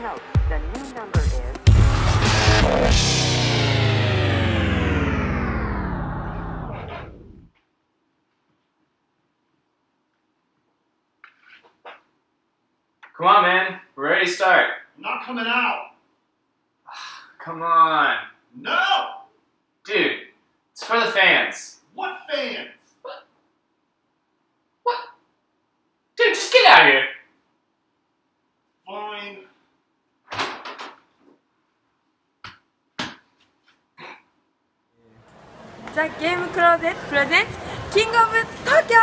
Note, the new number is... Come on, man. We're ready to start. I'm not coming out. Come on. No! Dude, it's for the fans. What fans? What? Dude, just get out of here. Fine. The Game Closet presents King of Tokyo!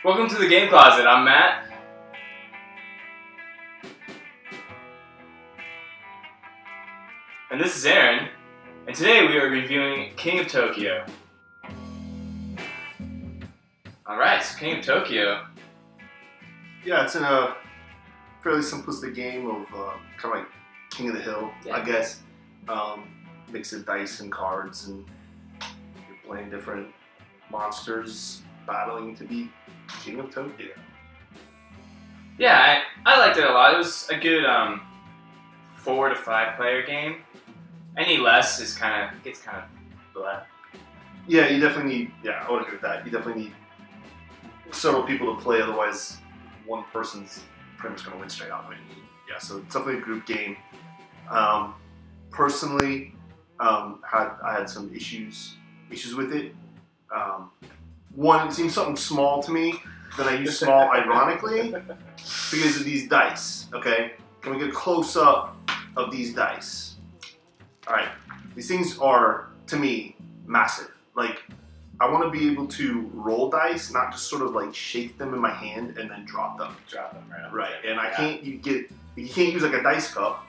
Welcome to the Game Closet. I'm Matt. And this is Aaron. And today we are reviewing King of Tokyo. Alright, so King of Tokyo. Yeah, it's in a fairly simplistic game of kind of like King of the Hill, I guess. Mix of dice and cards, and you're playing different monsters battling to be King of Tokyo. Yeah, I liked it a lot. It was a good 4 to 5 player game. Any less is gets kind of blah. Yeah, you definitely need, I would agree with that. You definitely need several people to play, otherwise one person's pretty much going to win straight out. Yeah, so it's definitely a group game. Personally, I had some issues with it. One, it seems something small to me. Then I use small ironically because of these dice. Okay, can we get a close up of these dice? All right, these things are to me massive. Like, I want to be able to roll dice, not just sort of like shake them in my hand and then drop them. Right. And I can't. You can't use like a dice cup.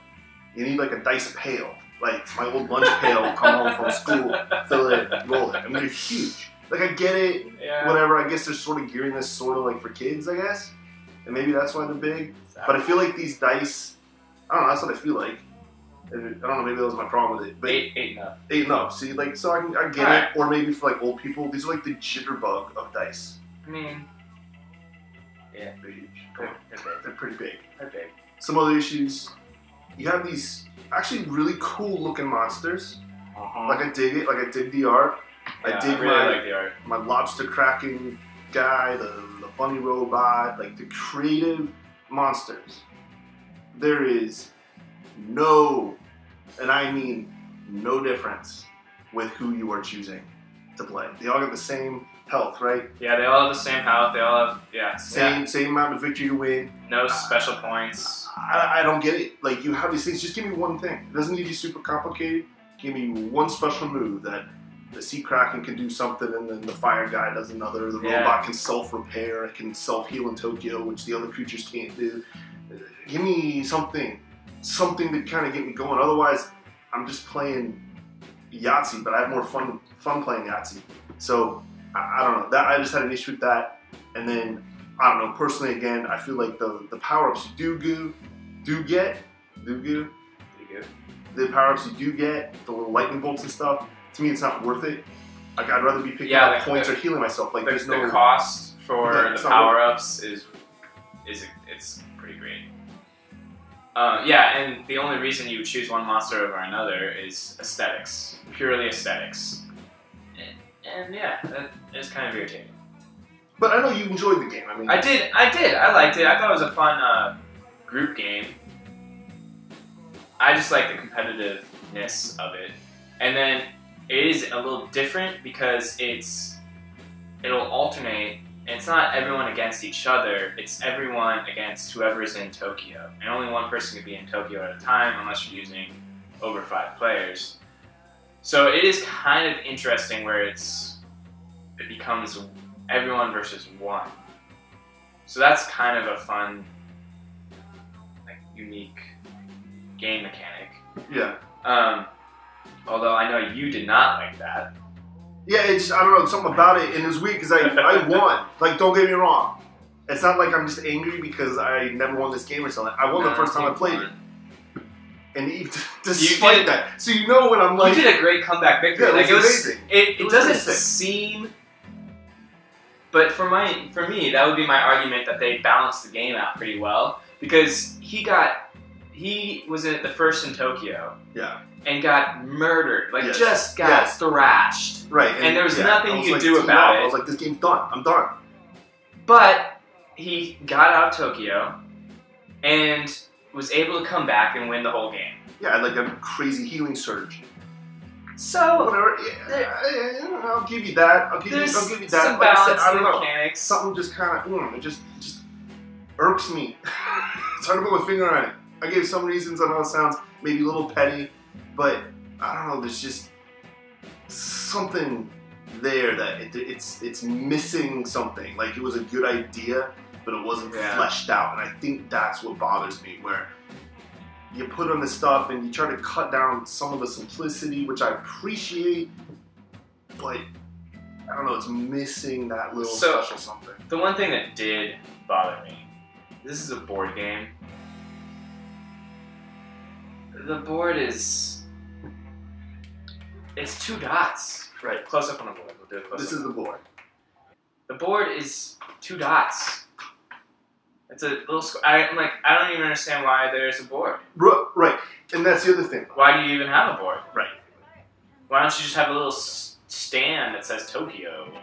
You need like a dice pail. Like my old lunch pail. Come home from school, fill it, roll it. I mean, they're huge. Like, I get it, whatever, I guess they're sort of gearing this sort of like for kids, I guess. And maybe that's why they're big. But I feel like these dice, I don't know, that's what I feel like. And I don't know, maybe that was my problem with it. But 8 and up. 8 and up, see, like, so I get it. Or maybe for like old people, these are like the jitterbug of dice. I mean, yeah. They're huge. They're pretty big. They're big. Some other issues, you have these actually really cool looking monsters. Like, I dig it, like I dig the art. Yeah, I dig really like the art. My lobster cracking guy, the bunny robot, like the creative monsters. There is no, and I mean no difference with who you are choosing to play. They all have the same health, right? Yeah, they all have the same health. They all have, same amount of victory to win. No special points. I don't get it. Like, you have these things, just give me one thing. It doesn't need to be super complicated. Give me one special move that the sea kraken can do something, and then the fire guy does another. The robot can self-repair, it can self-heal in Tokyo, which the other creatures can't do. Give me something to kind of get me going. Otherwise, I'm just playing Yahtzee, but I have more fun playing Yahtzee. So I don't know. I just had an issue with that. And then I don't know. Personally, again, I feel like the power-ups you do get, the power-ups you do get, the little lightning bolts and stuff. To me, it's not worth it. Like, I'd rather be picking up points or healing myself. Like, there's no cost for the power-ups is it's pretty great. And the only reason you choose one monster over another is aesthetics, purely aesthetics. And yeah, that is kind of irritating. But I know you enjoyed the game. I mean, I did. I liked it. I thought it was a fun group game. I just like the competitiveness of it, and then it is a little different because it'll alternate, and it's not everyone against each other, it's everyone against whoever's in Tokyo. And only one person can be in Tokyo at a time unless you're using over 5 players. So it is kind of interesting where it becomes everyone versus one. So that's kind of a fun unique game mechanic. Yeah. Although I know you did not like that. Yeah, it's I don't know, something about it, and it was weird because I won. Like, don't get me wrong. It's not like I'm just angry because I never won this game or something. I won the first time I played it. And despite that, so you know when I'm like, you did a great comeback victory. Yeah, like, it was amazing. It was doesn't amazing. seem, but for me, that would be my argument that they balanced the game out pretty well because he was at the first in Tokyo. Yeah. And got murdered, like Yes. just got thrashed. Right. And there was nothing I you was could like, do about it. I was like, this game's done. I'm done. But he got out of Tokyo and was able to come back and win the whole game. Yeah, I had like a crazy healing surge. So Whatever. Yeah, I'll give you that. I'll give you that. Some Like I said, balance I don't in know. mechanics. Something just kind of, it just irks me. It's hard to put my finger on it. I gave some reasons. I know it sounds maybe a little petty, but I don't know. There's just something there that it's missing something. Like it was a good idea, but it wasn't fleshed out. And I think that's what bothers me. Where you put on the stuff and you try to cut down some of the simplicity, which I appreciate, but I don't know. It's missing that little special something. The one thing that did bother me. This is a board game. The board is... It's 2 dots. Right, close up on the board. We'll do it close up. This is the board. The board is 2 dots. It's a little... I don't even understand why there's a board. Right, and that's the other thing. Why do you even have a board? Right. Why don't you just have a little stand that says Tokyo, and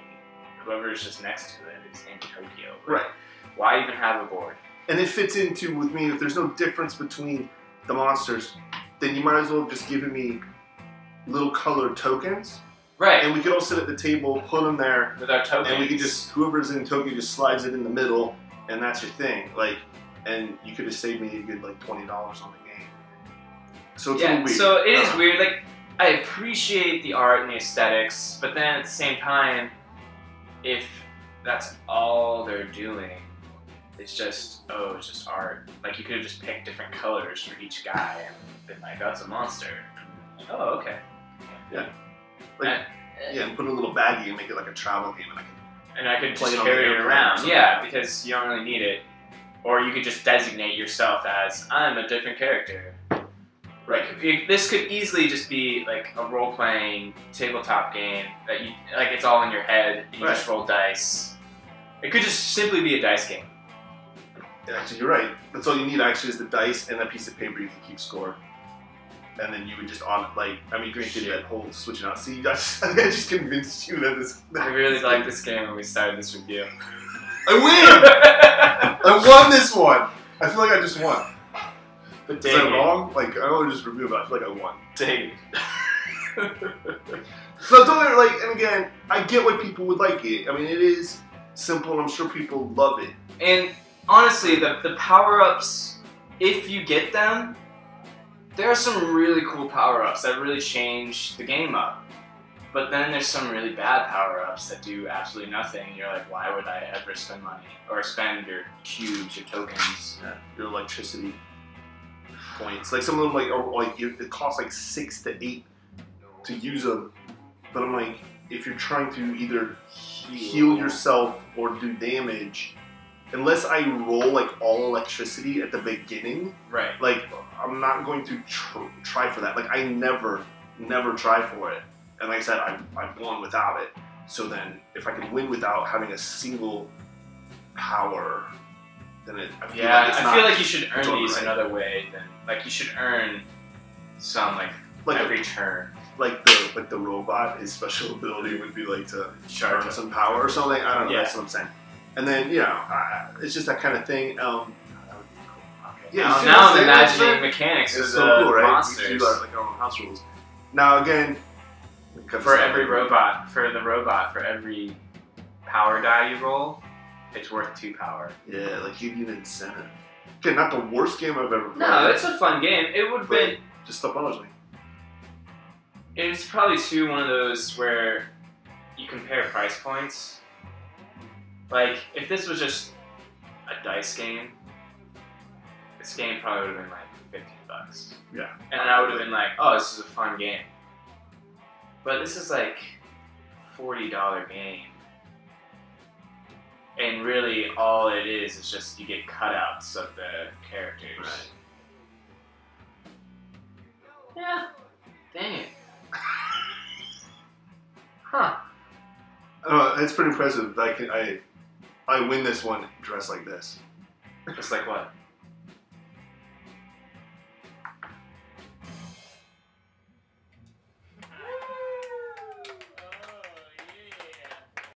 whoever's just next to it is in Tokyo. Right. Why even have a board? And it fits into, with me, if there's no difference between the monsters, then you might as well have just given me little colored tokens. Right. And we could all sit at the table, put them there, with our tokens. and we could just, whoever's in Tokyo just slides it in the middle, and that's your thing. Like, and you could have saved me a good, like, $20 on the game. So it's a little weird. So it is weird. Like, I appreciate the art and the aesthetics, but then at the same time, if that's all they're doing, it's just art. Like, you could have just picked different colors for each guy and been like, that's a monster. Oh, okay. Yeah. Like, and put a little baggie and make it like a travel game, and I could just play it carry on the it airplane around. Yeah, because you don't really need it. Or you could just designate yourself as, I'm a different character. Like, this could easily just be like a role-playing tabletop game that you, like, it's all in your head and you just roll dice. It could just simply be a dice game. Actually, you're right. That's all you need actually is the dice and a piece of paper you can keep score. And then you would just granted that whole switching out. See, I just convinced you that this... I really liked this game when we started this review. I win! I won this one! I feel like I just won. But is that wrong? Like, I know I just reviewed, but I feel like I won. Dang. So don't get, like, and again, I get why people would like it. I mean, it is simple, and I'm sure people love it. And honestly, the power-ups, if you get them, there are some really cool power-ups that really change the game up. But then there's some really bad power-ups that do absolutely nothing. You're like, why would I ever spend money? Or spend your cubes, your tokens. Yeah, your electricity points. Like some of them, it costs like 6 to 8 to use them. But I'm like, if you're trying to either heal yourself or do damage, unless I roll like all electricity at the beginning, right? Like I'm not going to try for that. Like I never try for it. And like I said, I've won without it. So then, if I can win without having a single power, then I feel like you should earn these another way. Like you should earn some like every turn. Like the robot, his special ability would be like to charge some power or something. I don't know. Yeah. That's what I'm saying. And then it's just that kind of thing. That would be cool. Okay. Yeah. Now I'm imagining mechanics of so cool, right? Monsters. We do like our own house rules. Now again, for every robot, for every power die you roll, it's worth 2 power. Yeah, like give you an incentive. Okay, not the worst game I've ever played. No, it's a fun game. It would have been. Just stuff bothers me. It's probably too one of those where you compare price points. Like, if this was just a dice game, this game probably would have been like $15. Yeah. And then I would have been like, oh, this is a fun game. But this is like $40 game. And really all it is just you get cutouts of the characters. Right. Yeah. Dang it. Huh. It's pretty impressive. I win this one dressed like this. Just like what?